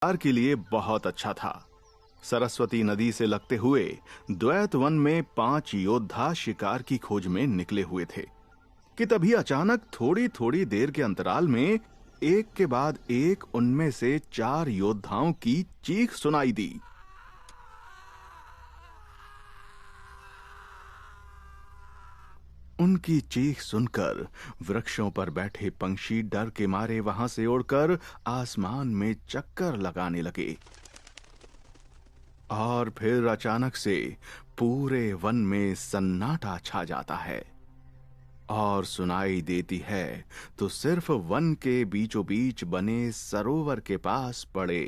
शिकार के लिए बहुत अच्छा था। सरस्वती नदी से लगते हुए द्वैत वन में 5 योद्धा शिकार की खोज में निकले हुए थे कि तभी अचानक थोड़ी थोड़ी देर के अंतराल में एक के बाद एक उनमें से 4 योद्धाओं की चीख सुनाई दी। उनकी चीख सुनकर वृक्षों पर बैठे पंछी डर के मारे वहां से उड़कर आसमान में चक्कर लगाने लगे। और फिर अचानक से पूरे वन में सन्नाटा छा जाता है और सुनाई देती है तो सिर्फ वन के बीचों बीच बने सरोवर के पास पड़े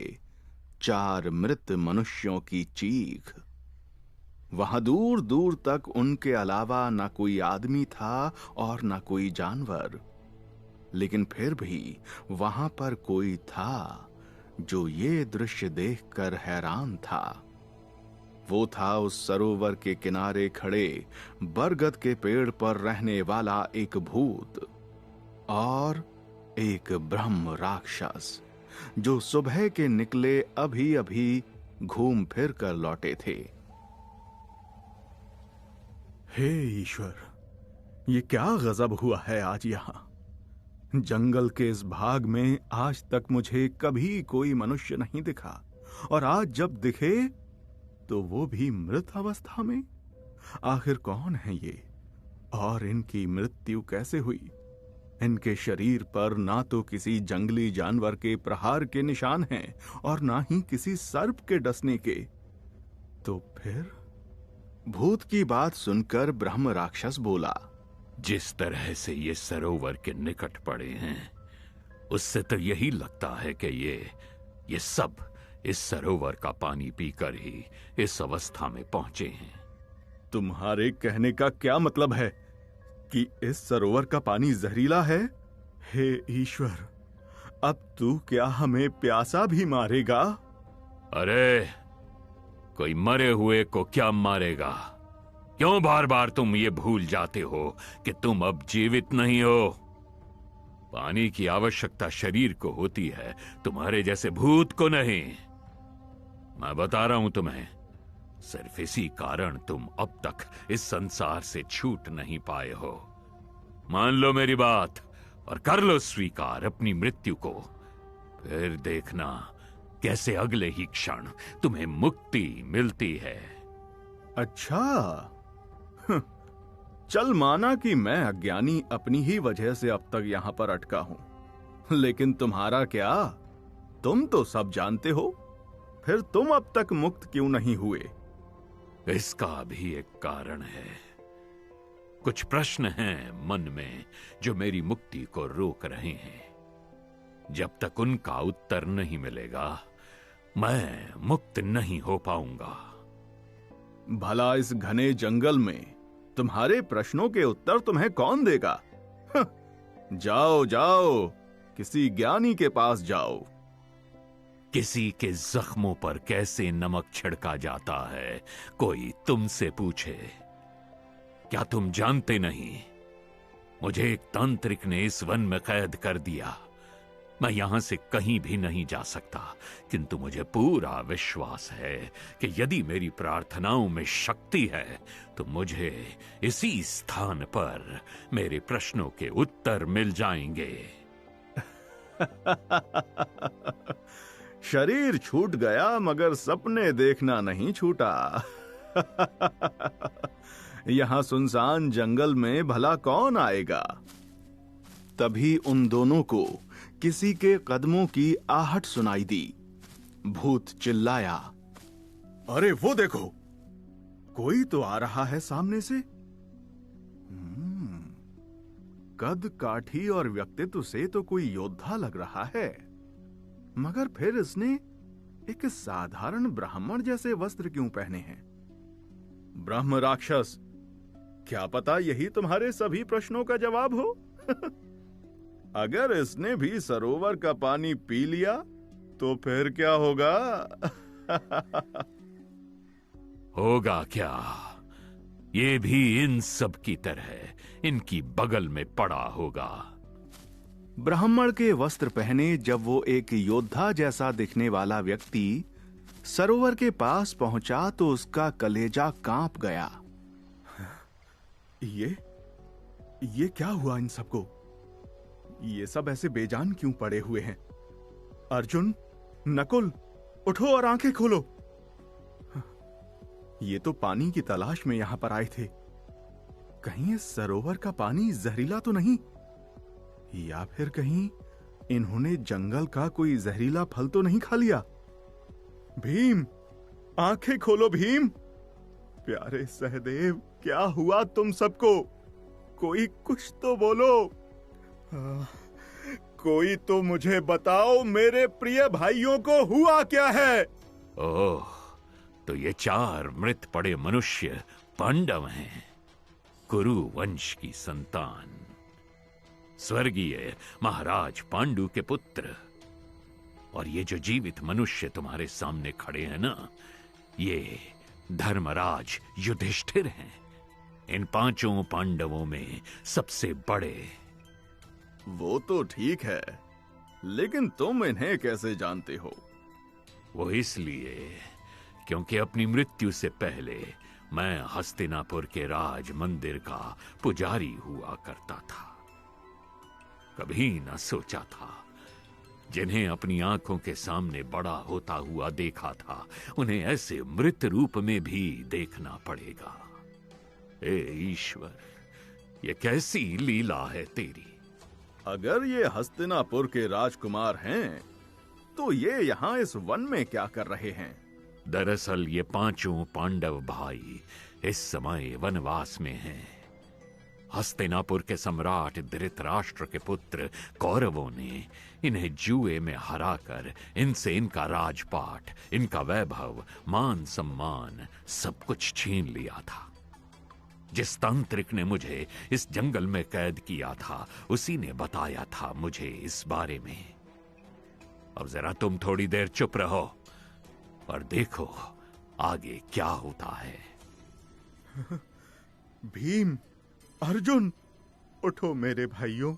4 मृत मनुष्यों की चीख। वहां दूर दूर तक उनके अलावा ना कोई आदमी था और ना कोई जानवर, लेकिन फिर भी वहां पर कोई था जो ये दृश्य देखकर हैरान था। वो था उस सरोवर के किनारे खड़े बरगद के पेड़ पर रहने वाला एक भूत और एक ब्रह्म राक्षस जो सुबह के निकले अभी अभी घूम फिर कर लौटे थे। हे ईश्वर, ये क्या गजब हुआ है आज यहां। जंगल के इस भाग में आज तक मुझे कभी कोई मनुष्य नहीं दिखा, और आज जब दिखे तो वो भी मृत अवस्था में। आखिर कौन है ये और इनकी मृत्यु कैसे हुई? इनके शरीर पर ना तो किसी जंगली जानवर के प्रहार के निशान हैं और ना ही किसी सर्प के डसने के। तो फिर भूत की बात सुनकर ब्रह्म राक्षस बोला, जिस तरह से ये सरोवर के निकट पड़े हैं उससे तो यही लगता है कि ये सब इस सरोवर का पानी पीकर ही इस अवस्था में पहुंचे हैं। तुम्हारे कहने का क्या मतलब है कि इस सरोवर का पानी जहरीला है? हे ईश्वर, अब तू क्या हमें प्यासा भी मारेगा? अरे, कोई मरे हुए को क्या मारेगा? क्यों बार बार तुम ये भूल जाते हो कि तुम अब जीवित नहीं हो? पानी की आवश्यकता शरीर को होती है, तुम्हारे जैसे भूत को नहीं। मैं बता रहा हूं तुम्हें, सिर्फ इसी कारण तुम अब तक इस संसार से छूट नहीं पाए हो। मान लो मेरी बात और कर लो स्वीकार अपनी मृत्यु को, फिर देखना कैसे अगले ही क्षण तुम्हें मुक्ति मिलती है। अच्छा, चल माना कि मैं अज्ञानी अपनी ही वजह से अब तक यहां पर अटका हूं, लेकिन तुम्हारा क्या? तुम तो सब जानते हो, फिर तुम अब तक मुक्त क्यों नहीं हुए? इसका भी एक कारण है। कुछ प्रश्न हैं मन में जो मेरी मुक्ति को रोक रहे हैं। जब तक उनका उत्तर नहीं मिलेगा मैं मुक्त नहीं हो पाऊंगा। भला इस घने जंगल में तुम्हारे प्रश्नों के उत्तर तुम्हें कौन देगा? जाओ जाओ, किसी ज्ञानी के पास जाओ। किसी के जख्मों पर कैसे नमक छिड़का जाता है कोई तुमसे पूछे। क्या तुम जानते नहीं, मुझे एक तांत्रिक ने इस वन में कैद कर दिया। मैं यहां से कहीं भी नहीं जा सकता, किंतु मुझे पूरा विश्वास है कि यदि मेरी प्रार्थनाओं में शक्ति है तो मुझे इसी स्थान पर मेरे प्रश्नों के उत्तर मिल जाएंगे। शरीर छूट गया मगर सपने देखना नहीं छूटा। यहां सुनसान जंगल में भला कौन आएगा? तभी उन दोनों को किसी के कदमों की आहट सुनाई दी। भूत चिल्लाया, अरे वो देखो, कोई तो आ रहा है सामने से। कद काठी और व्यक्तित्व से तो कोई योद्धा लग रहा है, मगर फिर इसने एक साधारण ब्राह्मण जैसे वस्त्र क्यों पहने हैं? ब्रह्म राक्षस, क्या पता यही तुम्हारे सभी प्रश्नों का जवाब हो? अगर इसने भी सरोवर का पानी पी लिया तो फिर क्या होगा? होगा क्या, ये भी इन सब की तरह इनकी बगल में पड़ा होगा। ब्राह्मण के वस्त्र पहने जब वो एक योद्धा जैसा दिखने वाला व्यक्ति सरोवर के पास पहुंचा तो उसका कलेजा कांप गया। ये क्या हुआ इन सबको? ये सब ऐसे बेजान क्यों पड़े हुए हैं? अर्जुन, नकुल, उठो और आंखें खोलो। ये तो पानी की तलाश में यहां पर आए थे। कहीं इस सरोवर का पानी जहरीला तो नहीं, या फिर कहीं इन्होंने जंगल का कोई जहरीला फल तो नहीं खा लिया? भीम, आंखें खोलो भीम। प्यारे सहदेव, क्या हुआ तुम सबको? कोई कुछ तो बोलो। कोई तो मुझे बताओ, मेरे प्रिय भाइयों को हुआ क्या है? ओह, तो ये 4 मृत पड़े मनुष्य पांडव हैं, कुरु वंश की संतान, स्वर्गीय महाराज पांडु के पुत्र। और ये जो जीवित मनुष्य तुम्हारे सामने खड़े हैं ना, ये धर्मराज युधिष्ठिर हैं, इन 5 पांडवों में सबसे बड़े। वो तो ठीक है, लेकिन तुम इन्हें कैसे जानते हो? वो इसलिए क्योंकि अपनी मृत्यु से पहले मैं हस्तिनापुर के राज मंदिर का पुजारी हुआ करता था। कभी न सोचा था जिन्हें अपनी आंखों के सामने बड़ा होता हुआ देखा था, उन्हें ऐसे मृत रूप में भी देखना पड़ेगा। ए ईश्वर, ये कैसी लीला है तेरी। अगर ये हस्तिनापुर के राजकुमार हैं, तो ये यहाँ इस वन में क्या कर रहे हैं? दरअसल ये 5 पांडव भाई इस समय वनवास में हैं। हस्तिनापुर के सम्राट धृतराष्ट्र के पुत्र कौरवों ने इन्हें जुए में हराकर इनसे इनका राजपाट, इनका वैभव, मान सम्मान सब कुछ छीन लिया था। जिस तांत्रिक ने मुझे इस जंगल में कैद किया था, उसी ने बताया था मुझे इस बारे में। अब जरा तुम थोड़ी देर चुप रहो और देखो आगे क्या होता है। भीम, अर्जुन, उठो मेरे भाइयों,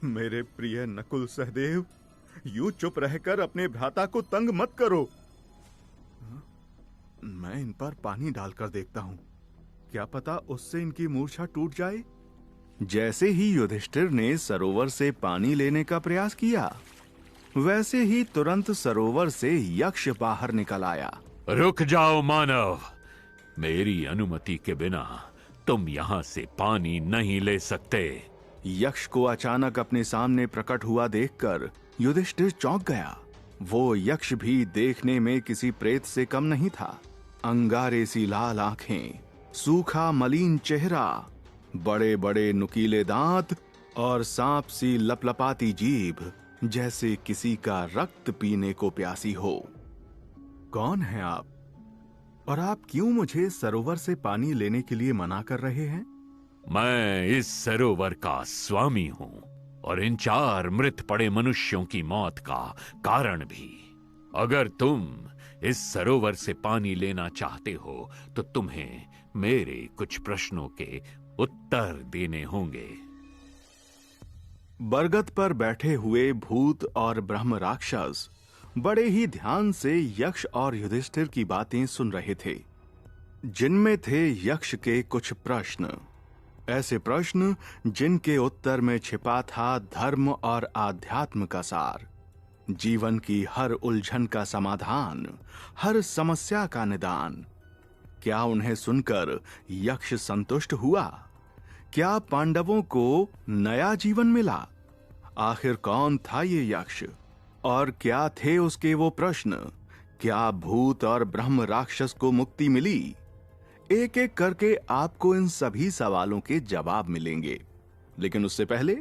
मेरे प्रिय नकुल सहदेव, यूं चुप रहकर अपने भ्राता को तंग मत करो। मैं इन पर पानी डालकर देखता हूं, क्या पता उससे इनकी मूर्छा टूट जाए। जैसे ही युधिष्ठिर ने सरोवर से पानी लेने का प्रयास किया, वैसे ही तुरंत सरोवर से यक्ष बाहर निकल आया। रुक जाओ मानव, मेरी अनुमति के बिना तुम यहां से पानी नहीं ले सकते। यक्ष को अचानक अपने सामने प्रकट हुआ देखकर युधिष्ठिर चौंक गया। वो यक्ष भी देखने में किसी प्रेत से कम नहीं था। अंगारे सी लाल आंखें, सूखा मलिन चेहरा, बड़े बड़े नुकीले दांत और सांप सी लपलपाती जीभ, जैसे किसी का रक्त पीने को प्यासी हो। कौन हैं आप? और आप क्यों मुझे सरोवर से पानी लेने के लिए मना कर रहे हैं? मैं इस सरोवर का स्वामी हूं और इन 4 मृत पड़े मनुष्यों की मौत का कारण भी। अगर तुम इस सरोवर से पानी लेना चाहते हो तो तुम्हें मेरे कुछ प्रश्नों के उत्तर देने होंगे। बरगद पर बैठे हुए भूत और ब्रह्म राक्षस बड़े ही ध्यान से यक्ष और युधिष्ठिर की बातें सुन रहे थे, जिनमें थे यक्ष के कुछ प्रश्न, ऐसे प्रश्न जिनके उत्तर में छिपा था धर्म और आध्यात्म का सार, जीवन की हर उलझन का समाधान, हर समस्या का निदान। क्या उन्हें सुनकर यक्ष संतुष्ट हुआ? क्या पांडवों को नया जीवन मिला? आखिर कौन था ये यक्ष और क्या थे उसके वो प्रश्न? क्या भूत और ब्रह्म राक्षस को मुक्ति मिली? एक एक करके आपको इन सभी सवालों के जवाब मिलेंगे, लेकिन उससे पहले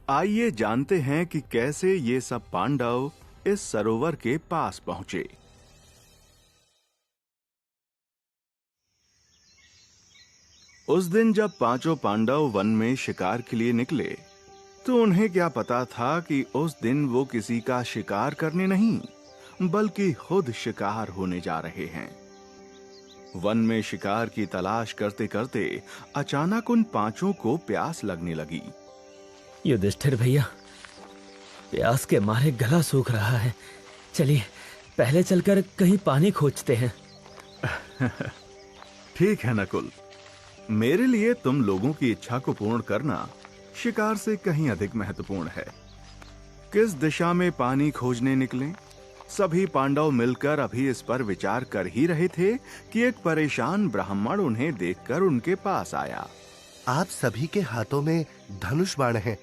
आइए जानते हैं कि कैसे ये सब पांडव इस सरोवर के पास पहुंचे। उस दिन जब 5 पांडव वन में शिकार के लिए निकले, तो उन्हें क्या पता था कि उस दिन वो किसी का शिकार करने नहीं, बल्कि खुद शिकार होने जा रहे हैं। वन में शिकार की तलाश करते करते अचानक उन 5 को प्यास लगने लगी। युधिष्ठिर भैया, प्यास के मारे गला सूख रहा है। चलिए पहले चलकर कहीं पानी खोजते हैं। ठीक है नकुल, मेरे लिए तुम लोगों की इच्छा को पूर्ण करना शिकार से कहीं अधिक महत्वपूर्ण है। किस दिशा में पानी खोजने निकलें? सभी पांडव मिलकर अभी इस पर विचार कर ही रहे थे कि एक परेशान ब्राह्मण उन्हें देखकर उनके पास आया। आप सभी के हाथों में धनुष बाण है।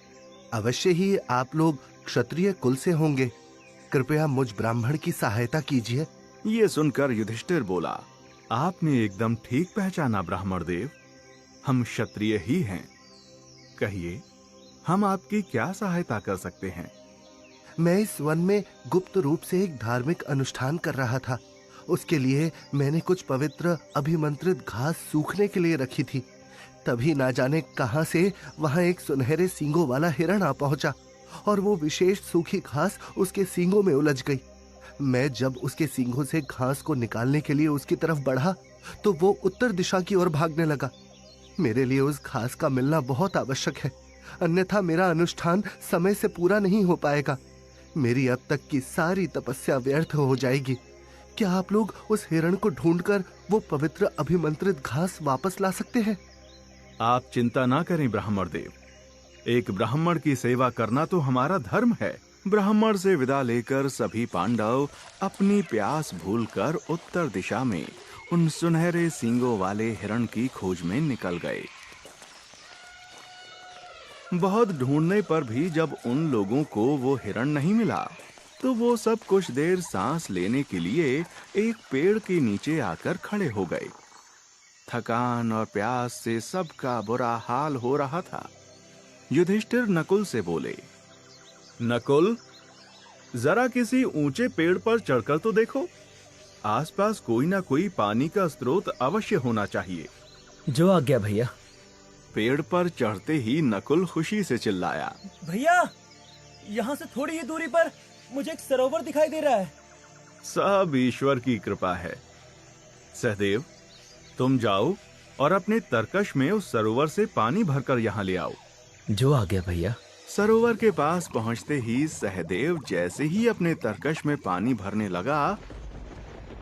अवश्य ही आप लोग क्षत्रिय कुल से होंगे। कृपया मुझ ब्राह्मण की सहायता कीजिए। ये सुनकर युधिष्ठिर बोला, आपने एकदम ठीक पहचाना ब्राह्मण देव, हम क्षत्रिय ही हैं। कहिए, हम आपकी क्या सहायता कर सकते हैं? मैं इस वन में गुप्त रूप से एक धार्मिक अनुष्ठान कर रहा था। उसके लिए मैंने कुछ पवित्र अभिमंत्रित घास सूखने के लिए रखी थी। तभी ना जाने कहां से वहां एक सुनहरे सींगों वाला हिरण आ पहुंचा और वो विशेष सूखी घास उसके सींगों में उलझ गई। मैं जब उसके सींगों से घास को निकालने के लिए उसकी तरफ बढ़ा तो वो उत्तर दिशा की ओर भागने लगा। मेरे लिए उस घास का मिलना बहुत आवश्यक है, अन्यथा मेरा अनुष्ठान समय से पूरा नहीं हो पाएगा। मेरी अब तक की सारी तपस्या व्यर्थ हो जाएगी। क्या आप लोग उस हिरण को ढूंढकर वो पवित्र अभिमंत्रित घास वापस ला सकते हैं? आप चिंता ना करें ब्राह्मण देव, एक ब्राह्मण की सेवा करना तो हमारा धर्म है। ब्राह्मण से विदा लेकर सभी पांडव अपनी प्यास भूलकर उत्तर दिशा में उन सुनहरे सींगों वाले हिरण की खोज में निकल गए। बहुत ढूंढने पर भी जब उन लोगों को वो हिरण नहीं मिला तो वो सब कुछ देर सांस लेने के लिए एक पेड़ के नीचे आकर खड़े हो गए। थकान और प्यास से सबका बुरा हाल हो रहा था। युधिष्ठिर नकुल से बोले, नकुल, जरा किसी ऊंचे पेड़ पर चढ़कर तो देखो, आसपास कोई ना कोई पानी का स्रोत अवश्य होना चाहिए। जो आज्ञा भैया। पेड़ पर चढ़ते ही नकुल खुशी से चिल्लाया, भैया, यहाँ से थोड़ी ही दूरी पर मुझे एक सरोवर दिखाई दे रहा है। सब ईश्वर की कृपा है। सहदेव, तुम जाओ और अपने तरकश में उस सरोवर से पानी भरकर यहाँ ले आओ। जो आ गया भैया। सरोवर के पास पहुंचते ही सहदेव जैसे ही अपने तरकश में पानी भरने लगा,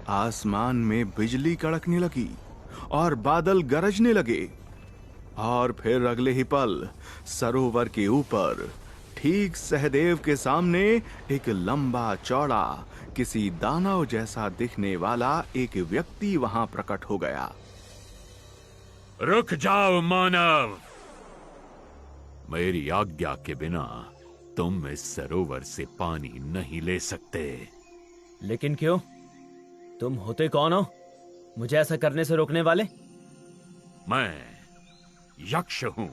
आसमान में बिजली कड़कने लगी और बादल गरजने लगे। और फिर अगले ही पल सरोवर के ऊपर ठीक सहदेव के सामने एक लंबा चौड़ा किसी दानव जैसा दिखने वाला एक व्यक्ति वहां प्रकट हो गया। रुक जाओ मानव, मेरी आज्ञा के बिना तुम इस सरोवर से पानी नहीं ले सकते। लेकिन क्यों? तुम होते कौन हो मुझे ऐसा करने से रोकने वाले? मैं यक्ष हूं,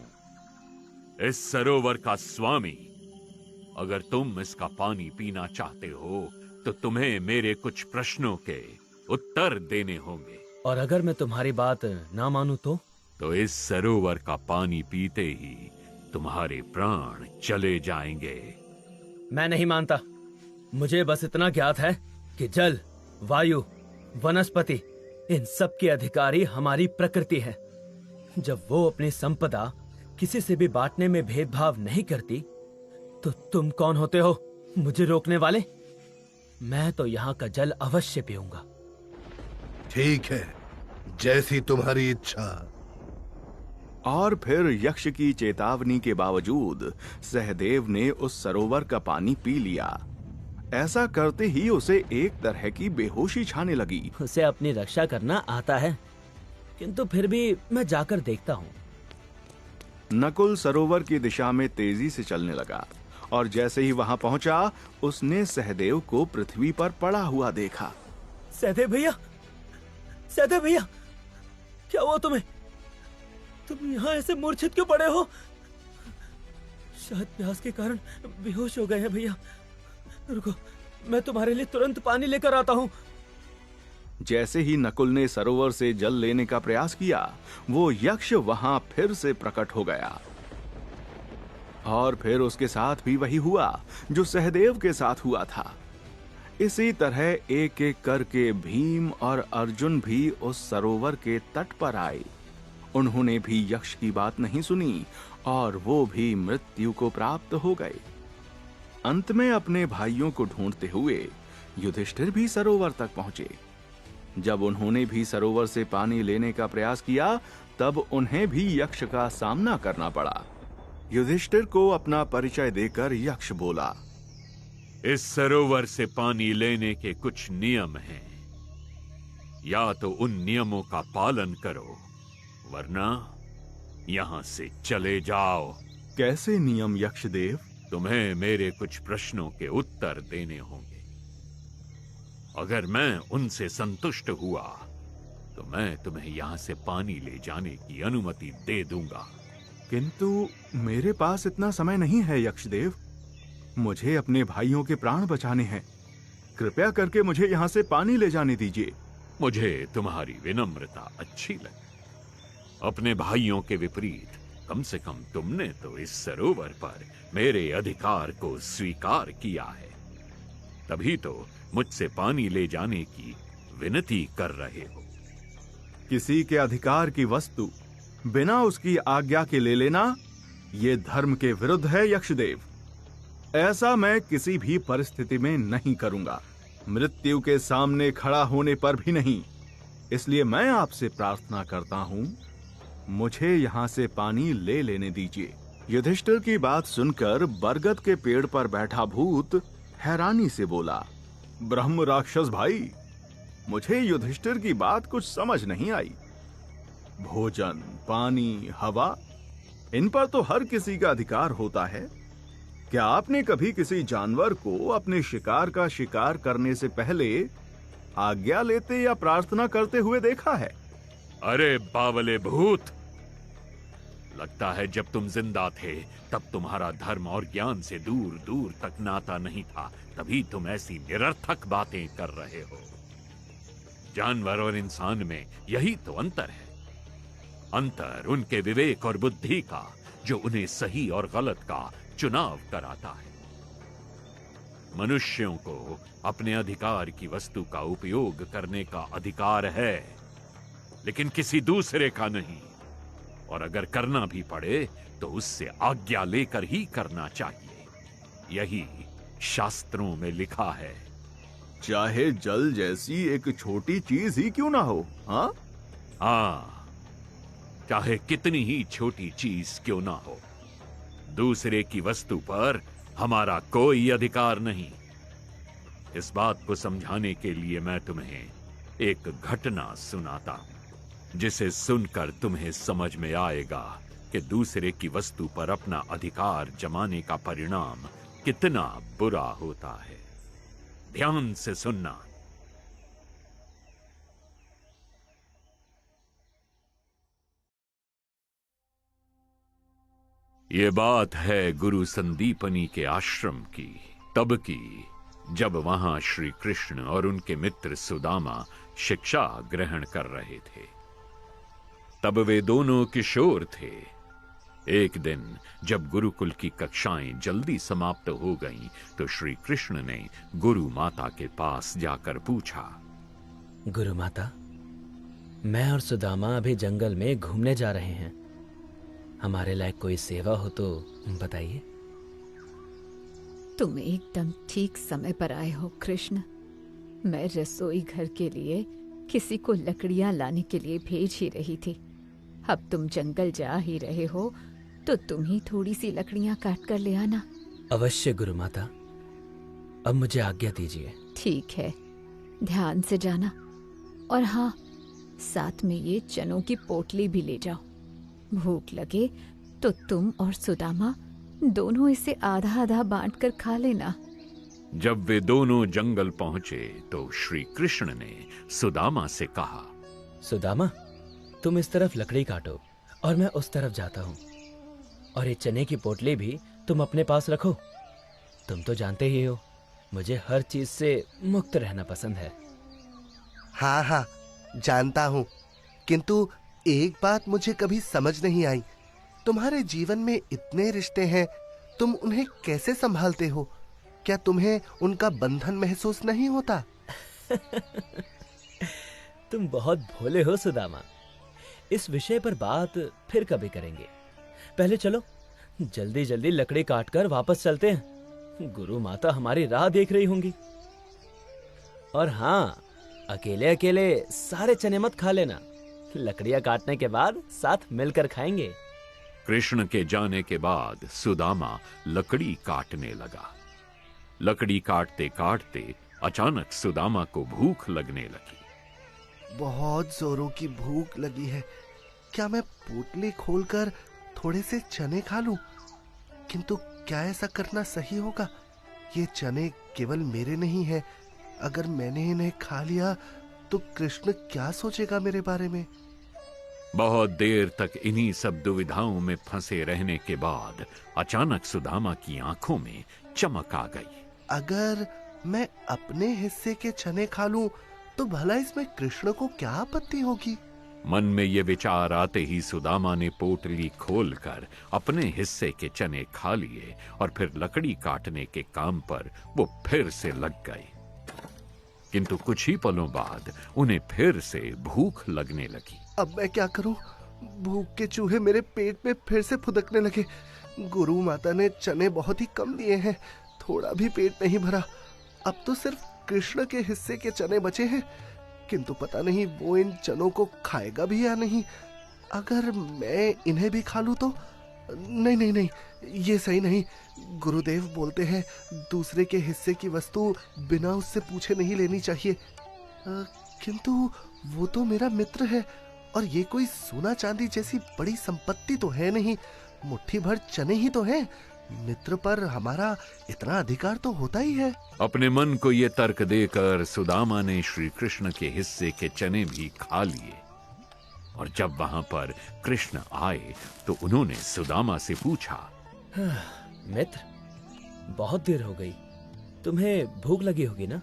इस सरोवर का स्वामी। अगर तुम इसका पानी पीना चाहते हो तो तुम्हें मेरे कुछ प्रश्नों के उत्तर देने होंगे। और अगर मैं तुम्हारी बात ना मानूं तो इस सरोवर का पानी पीते ही तुम्हारे प्राण चले जाएंगे। मैं नहीं मानता। मुझे बस इतना ज्ञात है कि जल, वायु, वनस्पति, इन सब के अधिकारी हमारी प्रकृति है। जब वो अपनी संपदा किसी से भी बांटने में भेदभाव नहीं करती तो तुम कौन होते हो मुझे रोकने वाले? मैं तो यहाँ का जल अवश्य पीऊंगा। ठीक है, जैसी तुम्हारी इच्छा। और फिर यक्ष की चेतावनी के बावजूद सहदेव ने उस सरोवर का पानी पी लिया। ऐसा करते ही उसे एक तरह की बेहोशी छाने लगी। उसे अपनी रक्षा करना आता है, किंतु फिर भी मैं जाकर देखता हूँ। नकुल सरोवर की दिशा में तेजी से चलने लगा और जैसे ही वहां पहुंचा उसने सहदेव को पृथ्वी पर पड़ा हुआ देखा। सहदेव भैया, सहदेव भैया, क्या हुआ तुम्हें? तुम यहाँ ऐसे मूर्छित क्यों पड़े हो? शायद प्यास के कारण बेहोश हो गए हैं भैया। रुको, मैं तुम्हारे लिए तुरंत पानी लेकर आता हूँ। जैसे ही नकुल ने सरोवर से जल लेने का प्रयास किया, वो यक्ष वहां फिर से प्रकट हो गया। और फिर उसके साथ भी वही हुआ जो सहदेव के साथ हुआ था। इसी तरह एक एक करके भीम और अर्जुन भी उस सरोवर के तट पर आए। उन्होंने भी यक्ष की बात नहीं सुनी और वो भी मृत्यु को प्राप्त हो गए। अंत में अपने भाइयों को ढूंढते हुए युधिष्ठिर भी सरोवर तक पहुंचे। जब उन्होंने भी सरोवर से पानी लेने का प्रयास किया, तब उन्हें भी यक्ष का सामना करना पड़ा। युधिष्ठिर को अपना परिचय देकर यक्ष बोला, इस सरोवर से पानी लेने के कुछ नियम हैं। या तो उन नियमों का पालन करो, वरना यहां से चले जाओ। कैसे नियम यक्षदेव? तुम्हें मेरे कुछ प्रश्नों के उत्तर देने होंगे। अगर मैं उनसे संतुष्ट हुआ तो मैं तुम्हें यहां से पानी ले जाने की अनुमति दे दूंगा। किंतु मेरे पास इतना समय नहीं है यक्षदेव। मुझे अपने भाइयों के प्राण बचाने हैं। कृपया करके मुझे यहाँ से पानी ले जाने दीजिए। मुझे तुम्हारी विनम्रता अच्छी लगी। अपने भाइयों के विपरीत कम से कम तुमने तो इस सरोवर पर मेरे अधिकार को स्वीकार किया है। तभी तो मुझसे पानी ले जाने की विनती कर रहे हो। किसी के अधिकार की वस्तु बिना उसकी आज्ञा के ले लेना, ये धर्म के विरुद्ध है यक्षदेव। ऐसा मैं किसी भी परिस्थिति में नहीं करूंगा, मृत्यु के सामने खड़ा होने पर भी नहीं। इसलिए मैं आपसे प्रार्थना करता हूं, मुझे यहां से पानी ले लेने दीजिए। युधिष्ठिर की बात सुनकर बरगद के पेड़ पर बैठा भूत हैरानी से बोला, ब्रह्म राक्षस भाई, मुझे युधिष्ठिर की बात कुछ समझ नहीं आई। भोजन, पानी, हवा, इन पर तो हर किसी का अधिकार होता है। क्या आपने कभी किसी जानवर को अपने शिकार का शिकार करने से पहले आज्ञा लेते या प्रार्थना करते हुए देखा है? अरे बावले भूत, लगता है जब तुम जिंदा थे तब तुम्हारा धर्म और ज्ञान से दूर दूर तक नाता नहीं था, तभी तुम ऐसी निरर्थक बातें कर रहे हो। जानवर और इंसान में यही तो अंतर है। अंतर उनके विवेक और बुद्धि का, जो उन्हें सही और गलत का चुनाव कराता है। मनुष्यों को अपने अधिकार की वस्तु का उपयोग करने का अधिकार है, लेकिन किसी दूसरे का नहीं। और अगर करना भी पड़े तो उससे आज्ञा लेकर ही करना चाहिए। यही शास्त्रों में लिखा है। चाहे जल जैसी एक छोटी चीज ही क्यों ना हो। हाँ, चाहे कितनी ही छोटी चीज क्यों ना हो, दूसरे की वस्तु पर हमारा कोई अधिकार नहीं। इस बात को समझाने के लिए मैं तुम्हें एक घटना सुनाता हूं, जिसे सुनकर तुम्हें समझ में आएगा कि दूसरे की वस्तु पर अपना अधिकार जमाने का परिणाम कितना बुरा होता है। ध्यान से सुनना। ये बात है गुरु संदीपनी के आश्रम की, तब की, जब वहां श्री कृष्ण और उनके मित्र सुदामा शिक्षा ग्रहण कर रहे थे। तब वे दोनों किशोर थे। एक दिन जब गुरुकुल की कक्षाएं जल्दी समाप्त हो गईं, तो श्री कृष्ण ने गुरु माता के पास जाकर पूछा, गुरु माता, मैं और सुदामा अभी जंगल में घूमने जा रहे हैं। हमारे लायक कोई सेवा हो तो बताइए। तुम एकदम ठीक समय पर आए हो कृष्ण। मैं रसोई घर के लिए किसी को लकड़ियां लाने के लिए भेज ही रही थी। अब तुम जंगल जा ही रहे हो तो तुम ही थोड़ी सी लकड़ियां काट कर ले आना। अवश्य गुरु माता, अब मुझे आज्ञा दीजिए। ठीक है, ध्यान से जाना। और हाँ, साथ में ये चनों की पोटली भी ले जाओ। भूख लगे तो तुम और सुदामा दोनों इसे आधा आधा बांट कर खा लेना। जब वे दोनों जंगल पहुंचे तो श्री कृष्ण ने सुदामा से कहा, सुदामा, तुम इस तरफ लकड़ी काटो और मैं उस तरफ जाता हूँ। और ये चने की पोटली भी तुम अपने पास रखो। तुम तो जानते ही हो, मुझे हर चीज से मुक्त रहना पसंद है। हाँ हाँ, जानता हूँ, किंतु एक बात मुझे कभी समझ नहीं आई। तुम्हारे जीवन में इतने रिश्ते हैं, तुम उन्हें कैसे संभालते हो? क्या तुम्हें उनका बंधन महसूस नहीं होता? तुम बहुत भोले हो सुदामा। इस विषय पर बात फिर कभी करेंगे। पहले चलो जल्दी जल्दी लकड़ी काटकर वापस चलते हैं। गुरु माता हमारी राह देख रही होंगी। और हाँ, अकेले अकेले सारे चने मत खा लेना, लकड़ियां काटने के बाद साथ मिलकर खाएंगे। कृष्ण के जाने के बाद सुदामा लकड़ी काटने लगा। लकड़ी काटते काटते अचानक सुदामा को भूख लगने लगी। बहुत जोरों की भूख लगी है। क्या मैं पोटली खोलकर थोड़े से चने खा लूं? किंतु क्या ऐसा करना सही होगा? ये चने केवल मेरे नहीं हैं। अगर मैंने इन्हें खा लिया तो कृष्ण क्या सोचेगा मेरे बारे में? बहुत देर तक इन्हीं सब दुविधाओं में फंसे रहने के बाद अचानक सुदामा की आंखों में चमक आ गई। अगर मैं अपने हिस्से के चने खा लूं तो भला इसमें कृष्ण को क्या आपत्ति होगी? मन में ये विचार आते ही सुदामा ने पोटली खोलकर अपने हिस्से के चने खा लिए और फिर लकड़ी काटने के काम पर वो फिर से लग गए। किंतु कुछ ही पलों बाद उन्हें फिर से भूख लगने लगी। अब मैं क्या करूं? भूख के चूहे मेरे पेट में फिर से फुदकने लगे। गुरु माता ने चने बहुत ही कम दिए हैं, थोड़ा भी पेट नहीं भरा। अब तो सिर्फ कृष्ण के हिस्से के चने बचे हैं, किंतु पता नहीं वो इन चनों को खाएगा भी या नहीं। अगर मैं इन्हें भी खा लूं तो? नहीं नहीं नहीं, ये सही नहीं। गुरुदेव बोलते हैं दूसरे के हिस्से की वस्तु बिना उससे पूछे नहीं लेनी चाहिए। किंतु वो तो मेरा मित्र है और ये कोई सोना चांदी जैसी बड़ी संपत्ति तो है नहीं, मुट्ठी भर चने ही तो हैं। मित्र पर हमारा इतना अधिकार तो होता ही है। अपने मन को ये तर्क देकर सुदामा ने श्री कृष्ण के हिस्से के चने भी खा लिए। और जब वहां पर कृष्ण आए तो उन्होंने सुदामा से पूछा, मित्र, बहुत देर हो गई, तुम्हें भूख लगी होगी ना?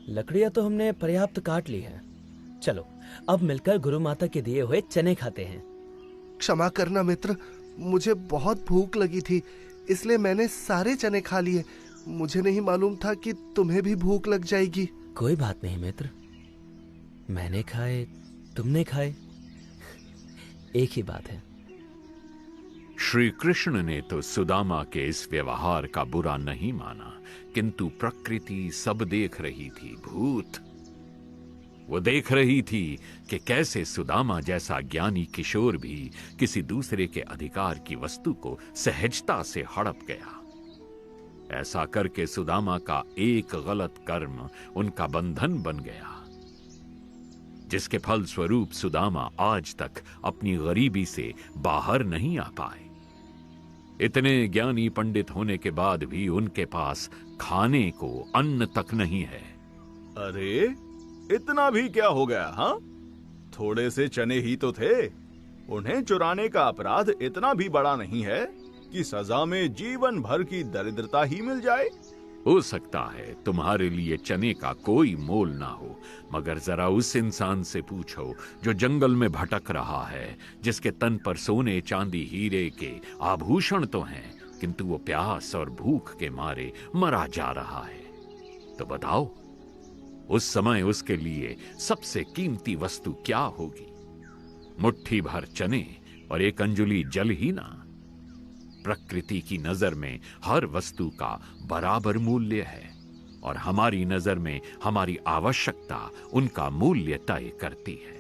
लकड़ियां तो हमने पर्याप्त काट ली हैं। चलो अब मिलकर गुरु माता के दिए हुए चने खाते हैं। क्षमा करना मित्र, मुझे बहुत भूख लगी थी, इसलिए मैंने सारे चने खा लिए। मुझे नहीं मालूम था कि तुम्हें भी भूख लग जाएगी। कोई बात नहीं मित्र, मैंने खाए तुमने खाए, एक ही बात है। श्री कृष्ण ने तो सुदामा के इस व्यवहार का बुरा नहीं माना, किंतु प्रकृति सब देख रही थी। भूत वो देख रही थी कि कैसे सुदामा जैसा ज्ञानी किशोर भी किसी दूसरे के अधिकार की वस्तु को सहजता से हड़प गया। ऐसा करके सुदामा का एक गलत कर्म उनका बंधन बन गया, जिसके फल स्वरूप सुदामा आज तक अपनी गरीबी से बाहर नहीं आ पाए। इतने ज्ञानी पंडित होने के बाद भी उनके पास खाने को अन्न तक नहीं है। अरे इतना भी क्या हो गया? हाँ, थोड़े से चने ही तो थे। उन्हें चुराने का अपराध इतना भी बड़ा नहीं है कि सजा में जीवन भर की दरिद्रता ही मिल जाए। हो सकता है तुम्हारे लिए चने का कोई मोल ना हो, मगर जरा उस इंसान से पूछो जो जंगल में भटक रहा है, जिसके तन पर सोने चांदी हीरे के आभूषण तो हैं, किंतु वो प्यास और भूख के मारे मरा जा रहा है। तो बताओ, उस समय उसके लिए सबसे कीमती वस्तु क्या होगी? मुट्ठी भर चने और एक अंजुली जल ही ना। प्रकृति की नजर में हर वस्तु का बराबर मूल्य है और हमारी नजर में हमारी आवश्यकता उनका मूल्य तय करती है।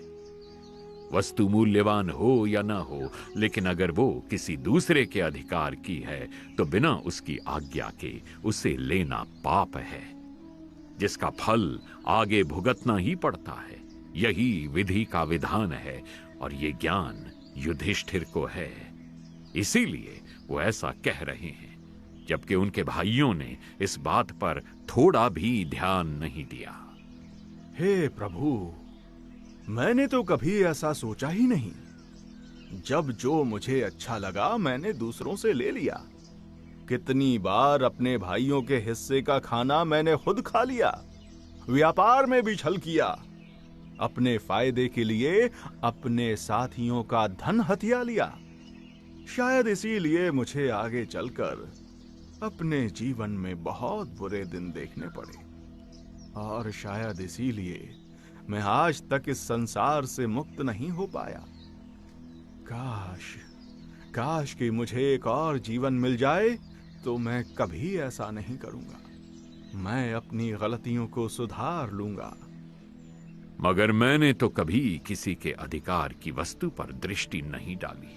वस्तु मूल्यवान हो या ना हो, लेकिन अगर वो किसी दूसरे के अधिकार की है तो बिना उसकी आज्ञा के उसे लेना पाप है, जिसका फल आगे भुगतना ही पड़ता है। यही विधि का विधान है और ये ज्ञान युधिष्ठिर को है। इसीलिए वो ऐसा कह रहे हैं, जबकि उनके भाइयों ने इस बात पर थोड़ा भी ध्यान नहीं दिया। हे प्रभु, मैंने तो कभी ऐसा सोचा ही नहीं। जब जो मुझे अच्छा लगा मैंने दूसरों से ले लिया। कितनी बार अपने भाइयों के हिस्से का खाना मैंने खुद खा लिया। व्यापार में भी छल किया। अपने फायदे के लिए अपने साथियों का धन हथिया लिया। शायद इसीलिए मुझे आगे चलकर अपने जीवन में बहुत बुरे दिन देखने पड़े, और शायद इसीलिए मैं आज तक इस संसार से मुक्त नहीं हो पाया। काश कि मुझे एक और जीवन मिल जाए तो मैं कभी ऐसा नहीं करूंगा। मैं अपनी गलतियों को सुधार लूंगा। मगर मैंने तो कभी किसी के अधिकार की वस्तु पर दृष्टि नहीं डाली।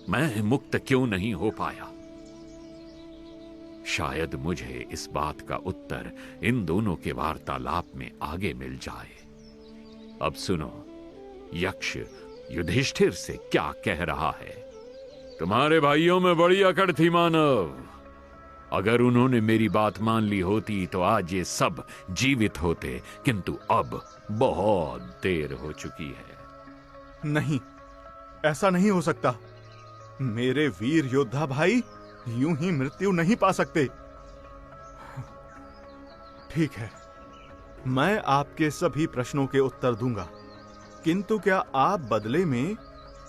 मैं मुक्त क्यों नहीं हो पाया? शायद मुझे इस बात का उत्तर इन दोनों के वार्तालाप में आगे मिल जाए। अब सुनो, यक्ष युधिष्ठिर से क्या कह रहा है। तुम्हारे भाइयों में बड़ी अकड़ थी मानव। अगर उन्होंने मेरी बात मान ली होती तो आज ये सब जीवित होते, किंतु अब बहुत देर हो चुकी है। नहीं, ऐसा नहीं हो सकता। मेरे वीर योद्धा भाई यूं ही मृत्यु नहीं पा सकते। ठीक है, मैं आपके सभी प्रश्नों के उत्तर दूंगा, किंतु क्या आप बदले में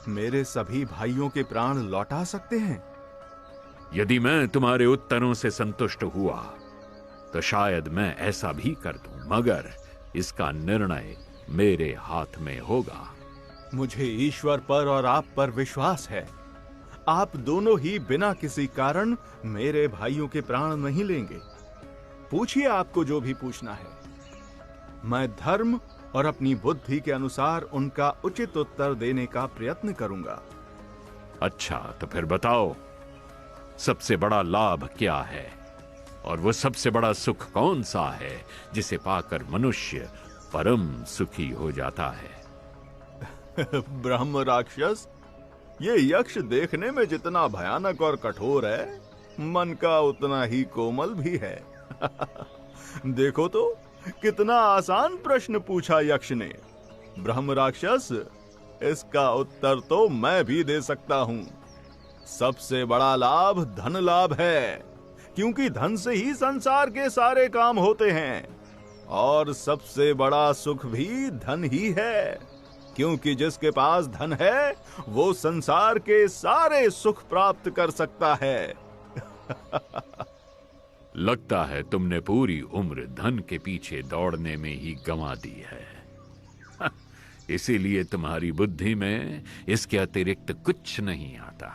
मेरे सभी भाइयों के प्राण लौटा सकते हैं? यदि मैं तुम्हारे उत्तरों से संतुष्ट हुआ तो शायद मैं ऐसा भी कर दूं, मगर इसका निर्णय मेरे हाथ में होगा। मुझे ईश्वर पर और आप पर विश्वास है। आप दोनों ही बिना किसी कारण मेरे भाइयों के प्राण नहीं लेंगे। पूछिए आपको जो भी पूछना है। मैं धर्म और अपनी बुद्धि के अनुसार उनका उचित उत्तर देने का प्रयत्न करूंगा। अच्छा, तो फिर बताओ, सबसे बड़ा लाभ क्या है और वो सबसे बड़ा सुख कौन सा है जिसे पाकर मनुष्य परम सुखी हो जाता है? ब्रह्म राक्षस, ये यक्ष देखने में जितना भयानक और कठोर है, मन का उतना ही कोमल भी है। देखो तो कितना आसान प्रश्न पूछा यक्ष ने। ब्रह्म राक्षस, इसका उत्तर तो मैं भी दे सकता हूं। सबसे बड़ा लाभ धन लाभ है, क्योंकि धन से ही संसार के सारे काम होते हैं। और सबसे बड़ा सुख भी धन ही है, क्योंकि जिसके पास धन है वो संसार के सारे सुख प्राप्त कर सकता है। लगता है तुमने पूरी उम्र धन के पीछे दौड़ने में ही गंवा दी है। इसीलिए तुम्हारी बुद्धि में इसके अतिरिक्त कुछ नहीं आता।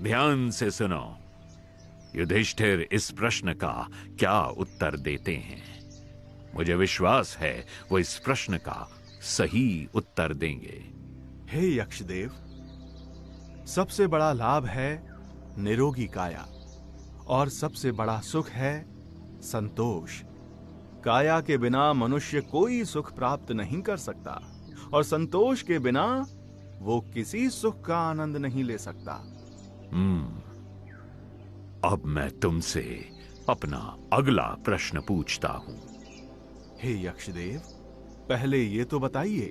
ध्यान से सुनो, युधिष्ठिर इस प्रश्न का क्या उत्तर देते हैं। मुझे विश्वास है वो इस प्रश्न का सही उत्तर देंगे। हे यक्षदेव, सबसे बड़ा लाभ है निरोगी काया और सबसे बड़ा सुख है संतोष। काया के बिना मनुष्य कोई सुख प्राप्त नहीं कर सकता और संतोष के बिना वो किसी सुख का आनंद नहीं ले सकता। अब मैं तुमसे अपना अगला प्रश्न पूछता हूं। हे यक्षदेव, पहले ये तो बताइए,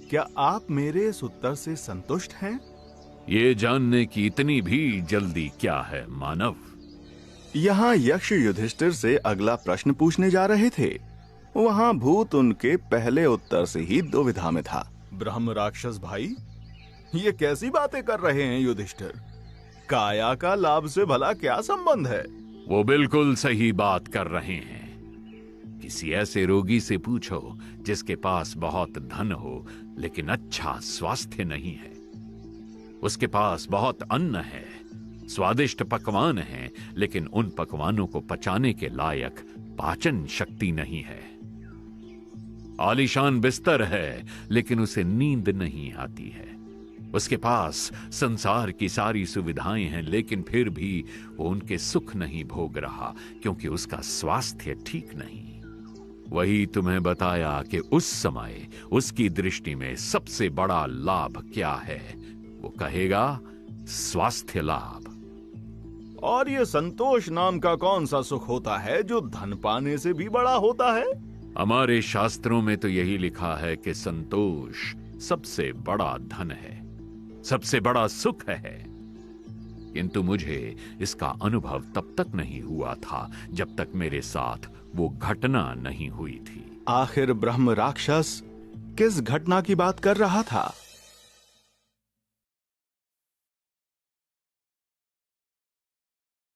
क्या आप मेरे इस उत्तर से संतुष्ट हैं? ये जानने की इतनी भी जल्दी क्या है मानव? यहाँ यक्ष युधिष्ठिर से अगला प्रश्न पूछने जा रहे थे। वहाँ भूत उनके पहले उत्तर से ही दुविधा में था। ब्रह्म राक्षस भाई, ये कैसी बातें कर रहे हैं युधिष्ठिर? काया का लाभ से भला क्या संबंध है? वो बिल्कुल सही बात कर रहे हैं। किसी ऐसे रोगी से पूछो जिसके पास बहुत धन हो लेकिन अच्छा स्वास्थ्य नहीं है। उसके पास बहुत अन्न है, स्वादिष्ट पकवान हैं, लेकिन उन पकवानों को पचाने के लायक पाचन शक्ति नहीं है। आलीशान बिस्तर है लेकिन उसे नींद नहीं आती है। उसके पास संसार की सारी सुविधाएं हैं, लेकिन फिर भी वो उनके सुख नहीं भोग रहा क्योंकि उसका स्वास्थ्य ठीक नहीं। वही तुम्हें बताया कि उस समय उसकी दृष्टि में सबसे बड़ा लाभ क्या है। वो कहेगा स्वास्थ्य लाभ। और ये संतोष नाम का कौन सा सुख होता है जो धन पाने से भी बड़ा होता है? हमारे शास्त्रों में तो यही लिखा है कि संतोष सबसे बड़ा धन है, सबसे बड़ा सुख है। किंतु मुझे इसका अनुभव तब तक नहीं हुआ था जब तक मेरे साथ वो घटना नहीं हुई थी। आखिर ब्रह्म राक्षस किस घटना की बात कर रहा था?